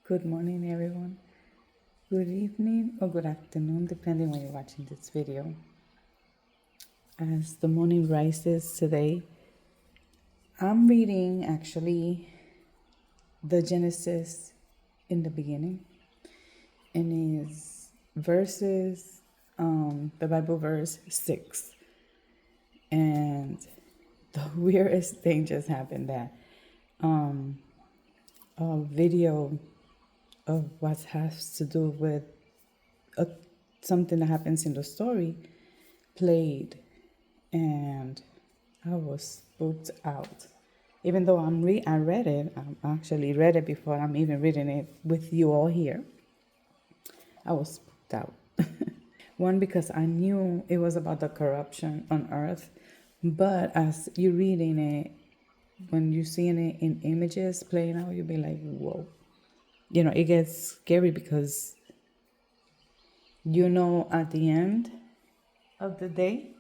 Good morning, everyone. Good evening or good afternoon, depending when you're watching this video. As the morning rises today, I'm reading actually the Genesis in the beginning, and is the Bible verse 6. And the weirdest thing just happened that a video of what has to do with a, something that happens in the story played, and I was spooked out. Even though I read it, I actually read it before I'm even reading it with you all here. I was spooked out. One, because I knew it was about the corruption on earth, but as you're reading it, when you're seeing it in images playing out, you'll be like, whoa. It gets scary because at the end of the day,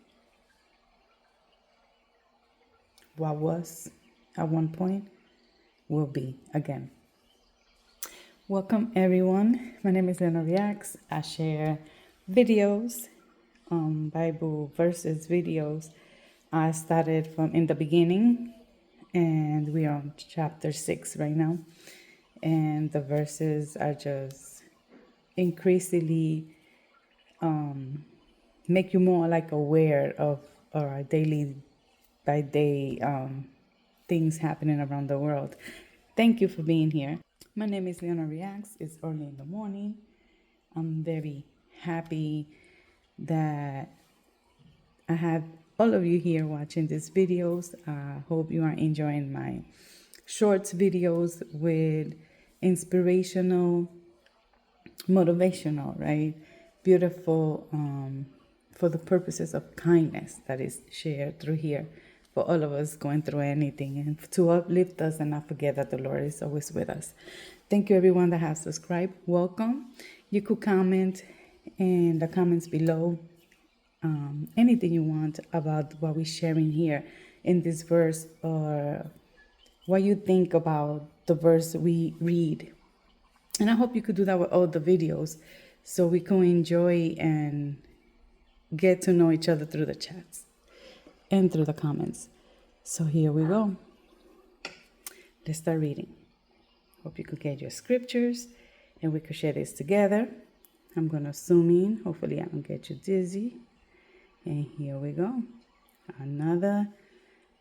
what was at one point will be again. Welcome, everyone. My name is Lena Reacts. I share videos, Bible verses videos. I started from in the beginning, and we are on chapter 6 right now. And the verses are just increasingly make you more like aware of our daily by day things happening around the world. Thank you for being here. My name is Leona Reacts. It's early in the morning. I'm very happy that I have all of you here watching these videos. I hope you are enjoying my shorts videos with inspirational, motivational, right? Beautiful, for the purposes of kindness that is shared through here for all of us going through anything, and to uplift us and not forget that the Lord is always with us. Thank you, everyone that has subscribed. Welcome. You could comment in the comments below anything you want about what we're sharing here in this verse, or what you think about the verse we read. And I hope you could do that with all the videos, so we can enjoy and get to know each other through the chats and through the comments. So here we go. Let's start reading. Hope you could get your scriptures and we could share this together. I'm going to zoom in. Hopefully I don't get you dizzy. And here we go. Another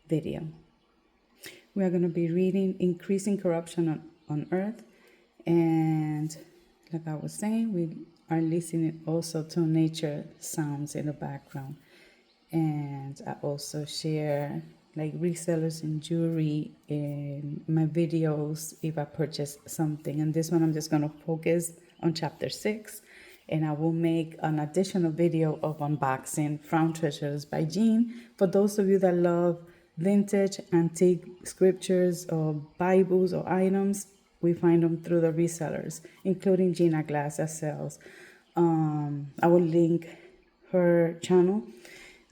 video. We are going to be reading Increasing Corruption on Earth. And like I was saying, we are listening also to nature sounds in the background. And I also share like resellers and jewelry in my videos if I purchase something. And this one I'm just going to focus on chapter 6. And I will make an additional video of unboxing from Treasures by Jean. For those of you that love vintage, antique scriptures or Bibles or items, we find them through the resellers, including Gina Glass that sells. I will link her channel.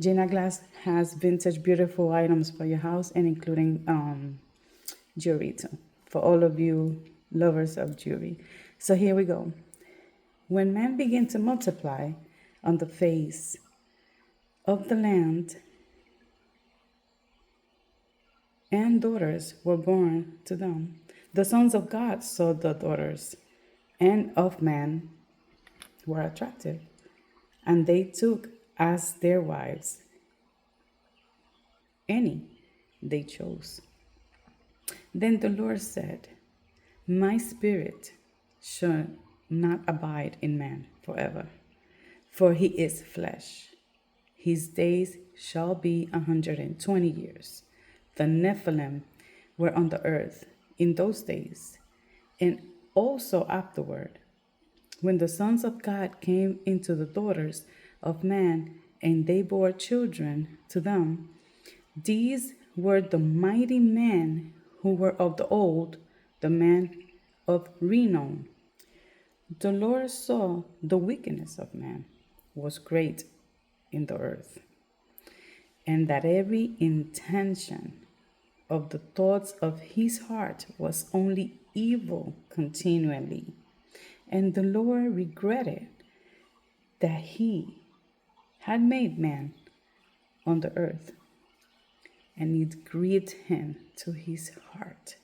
Gina Glass has vintage, beautiful items for your house, and including jewelry too, for all of you lovers of jewelry. So here we go. When man began to multiply on the face of the land, and daughters were born to them, the sons of God saw the daughters and of man were attractive, and they took as their wives any they chose. Then the Lord said, my spirit shall not abide in man forever, for he is flesh. His days shall be 120 years. The Nephilim were on the earth in those days, and also afterward, when the sons of God came into the daughters of man, and they bore children to them. These were the mighty men who were of the old, the men of renown. The Lord saw the wickedness of man was great in the earth, and that every intention of the thoughts of his heart was only evil continually. And the Lord regretted that he had made man on the earth, and it grieved him to his heart.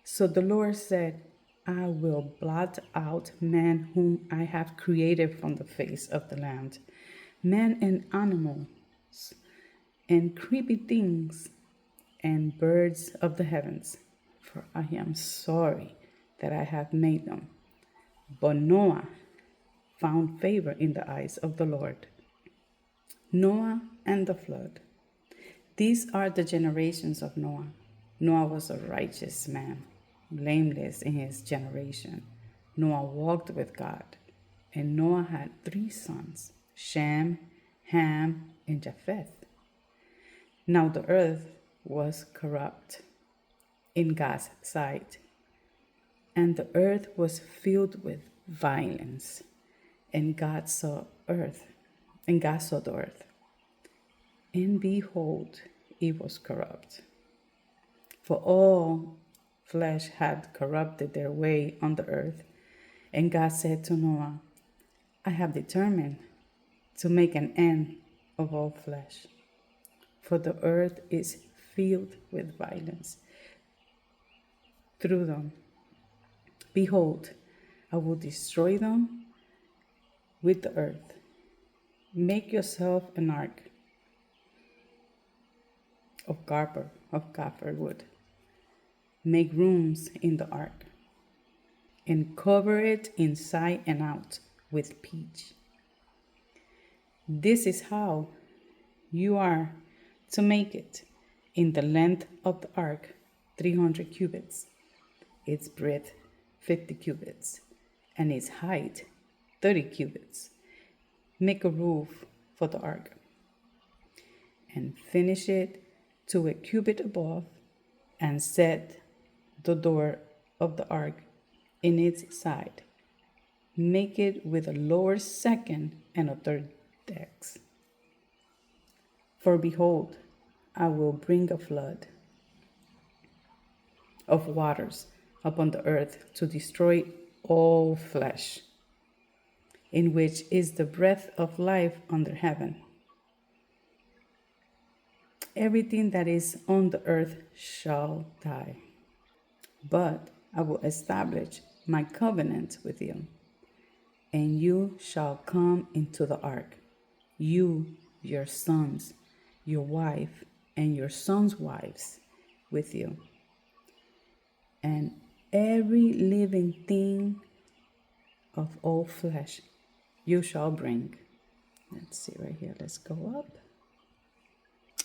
So the Lord said, I will blot out man whom I have created from the face of the land, man and animals, and creepy things, and birds of the heavens, for I am sorry that I have made them. But Noah found favor in the eyes of the Lord. Noah and the flood. These are the generations of Noah. Noah was a righteous man, blameless in his generation. Noah walked with God, and Noah had 3 sons, Shem, Ham, and Japheth. Now the earth was corrupt in God's sight, and the earth was filled with violence. And God saw the earth, and behold, it was corrupt. For all flesh had corrupted their way on the earth. And God said to Noah, I have determined to make an end of all flesh, for the earth is filled with violence through them. Behold, I will destroy them with the earth. Make yourself an ark of gopher wood. Make rooms in the ark, and cover it inside and out with pitch. This is how you are to make it. In the length of the ark, 300 cubits, its breadth 50 cubits, and its height 30 cubits. Make a roof for the ark, and finish it to a cubit above, and set the door of the ark in its side. Make it with a lower second and a third decks. For behold, I will bring a flood of waters upon the earth to destroy all flesh, in which is the breath of life under heaven. Everything that is on the earth shall die. But I will establish my covenant with you, and you shall come into the ark, you, your sons, your wife, and your sons' wives with you, and every living thing of all flesh you shall bring. Let's see right here. Let's go up.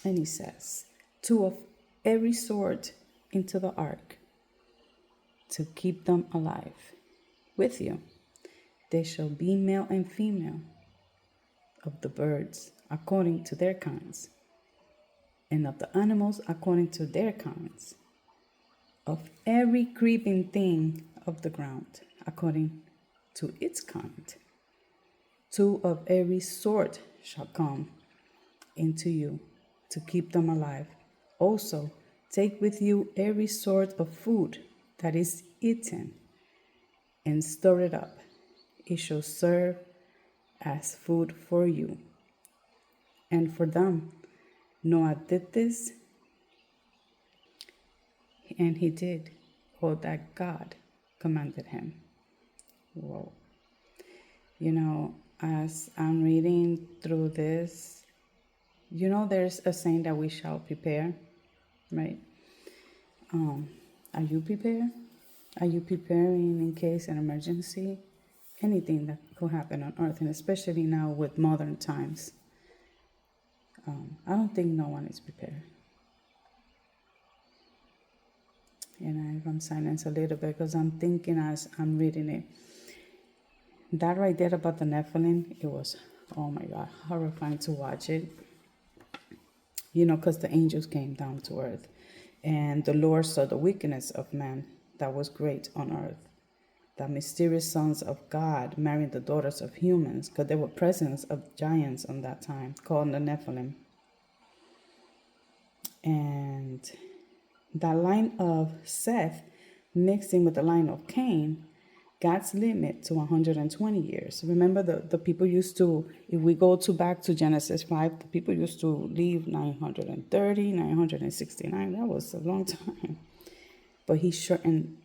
And he says, 2 of every sort into the ark, to keep them alive with you. They shall be male and female of the birds according to their kinds, and of the animals according to their kinds, of every creeping thing of the ground according to its kind. 2 of every sort shall come into you to keep them alive. Also, take with you every sort of food that is eaten, and store it up. It shall serve as food for you and for them. Noah did this, and he did all that God commanded him. Whoa. You know, as I'm reading through this, you know, there's a saying that we shall prepare, right? Are you prepared? Are you preparing in case an emergency? Anything that could happen on earth, and especially now with modern times. I don't think no one is prepared. And I'm silent a little bit because I'm thinking as I'm reading it. That right there about the Nephilim, it was, oh my God, horrifying to watch it. You know, because the angels came down to earth, and the Lord saw the wickedness of man that was great on earth. The mysterious sons of God married the daughters of humans, because there were presence of giants on that time, called the Nephilim. And that line of Seth mixing with the line of Cain, God's limit to 120 years. Remember, the people used to, if we go back to Genesis 5, the people used to leave 930, 969. That was a long time. But he shortened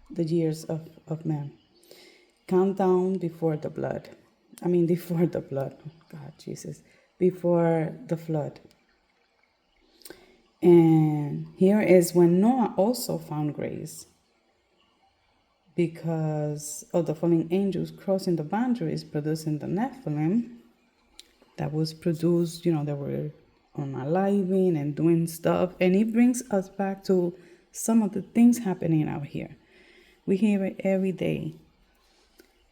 the years of man. Countdown before the blood. Before the blood. Oh, God, Jesus. Before the flood. And here is when Noah also found grace, because of the fallen angels crossing the boundaries, producing the Nephilim that was produced, they were unaliving and doing stuff. And it brings us back to some of the things happening out here. We hear it every day.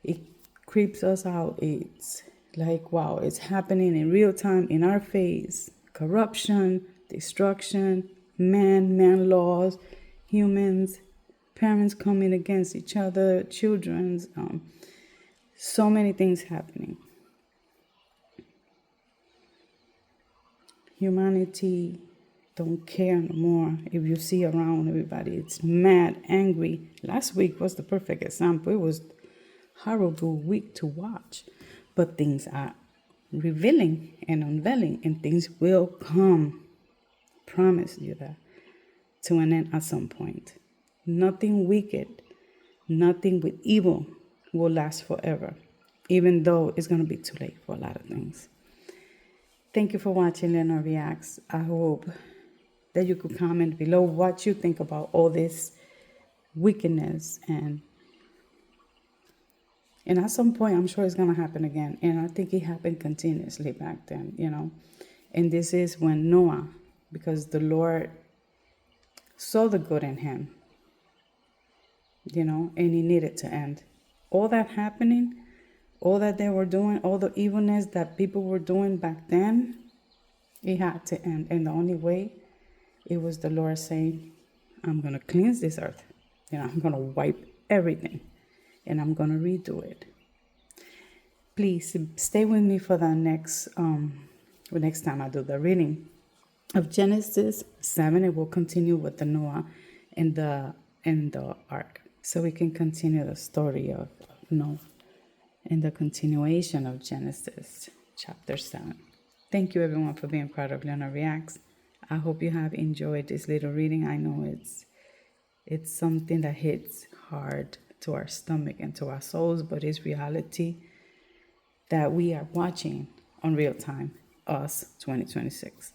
It creeps us out. It's like, wow, it's happening in real time in our face. Corruption, destruction, man laws, humans, parents coming against each other, children's, so many things happening. Humanity don't care no more. If you see around everybody, it's mad, angry. Last week was the perfect example. It was horrible week to watch, but things are revealing and unveiling, and things will come. Promise you that, to an end at some point. Nothing wicked, nothing with evil will last forever, even though it's going to be too late for a lot of things. Thank you for watching Leonard Reacts. I hope that you could comment below what you think about all this wickedness, and at some point I'm sure it's going to happen again, and I think it happened continuously back then, and this is when Noah, because the Lord saw the good in him, and he needed to end. All that happening, all that they were doing, all the evilness that people were doing back then, it had to end. And the only way, it was the Lord saying, I'm going to cleanse this earth. I'm going to wipe everything, and I'm going to redo it. Please stay with me for the next time I do the reading of Genesis 7. It will continue with the Noah and the ark, so we can continue the story of Noah and the continuation of Genesis chapter 7. Thank you everyone for being part of Leonard Reacts. I hope you have enjoyed this little reading. I know it's something that hits hard to our stomach and to our souls, but it's reality that we are watching on real time, us 2026.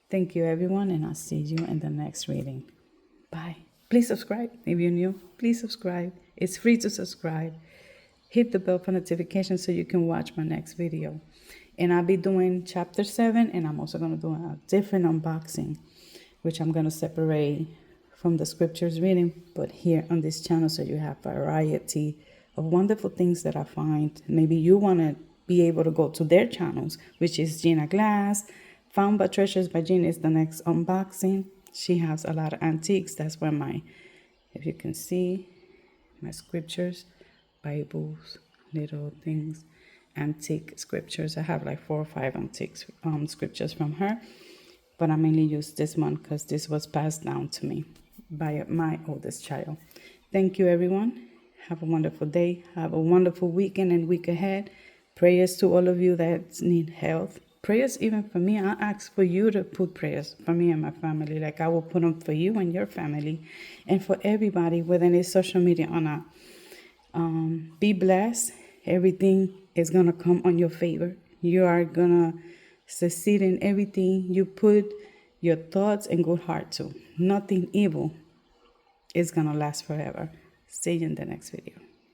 Thank you everyone, and I'll see you in the next reading. Bye. Please subscribe if you're new. Please subscribe. It's free to subscribe. Hit the bell for notifications so you can watch my next video. And I'll be doing chapter 7, and I'm also going to do a different unboxing, which I'm going to separate from the scriptures reading, but here on this channel, so you have a variety of wonderful things that I find. Maybe you want to be able to go to their channels, which is Gina Glass. Found by Treasures by Gina is the next unboxing. She has a lot of antiques. That's where if you can see, my scriptures, Bibles, little things, antique scriptures. I have like 4 or 5 antique scriptures from her, but I mainly use this one because this was passed down to me by my oldest child. Thank you everyone. Have a wonderful day. Have a wonderful weekend and week ahead. Prayers to all of you that need health. Prayers even for me. I ask for you to put prayers for me and my family, like I will put them for you and your family, and for everybody, whether it's social media or not. Be blessed. Everything is going to come on your favor. You are going to succeed in everything you put your thoughts and good heart to. Nothing evil is going to last forever. See you in the next video.